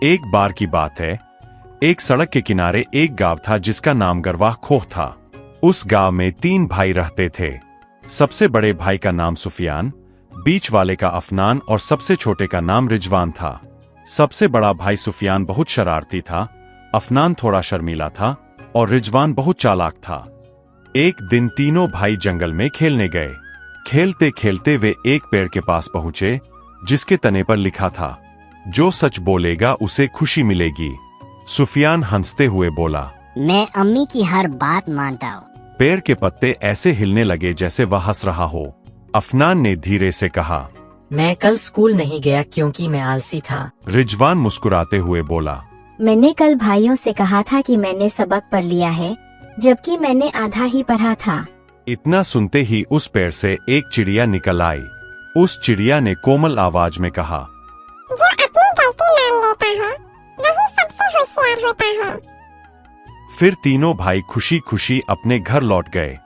एक बार की बात है, एक सड़क के किनारे एक गांव था जिसका नाम गरवाह खोह था। उस गांव में 3 भाई रहते थे। सबसे बड़े भाई का नाम सुफियान, बीच वाले का अफनान और सबसे छोटे का नाम रिजवान था। सबसे बड़ा भाई सुफियान बहुत शरारती था, अफनान थोड़ा शर्मीला था और रिजवान बहुत चालाक था। एक दिन तीनों भाई जंगल में खेलने गए। खेलते खेलते वे एक पेड़ के पास पहुंचे जिसके तने पर लिखा था, जो सच बोलेगा उसे खुशी मिलेगी। सुफियान हंसते हुए बोला, मैं अम्मी की हर बात मानता हूँ। पेड़ के पत्ते ऐसे हिलने लगे जैसे वह हंस रहा हो। अफनान ने धीरे से कहा, मैं कल स्कूल नहीं गया क्योंकि मैं आलसी था। रिजवान मुस्कुराते हुए बोला, मैंने कल भाइयों से कहा था कि मैंने सबक पढ़ लिया है, जबकि मैंने आधा ही पढ़ा था। इतना सुनते ही उस पेड़ से एक चिड़िया निकल आई। उस चिड़िया ने कोमल आवाज में कहा, जो अपनी गलती मान लेता है वही सबसे होशियार होता है। फिर तीनों भाई खुशी खुशी अपने घर लौट गए।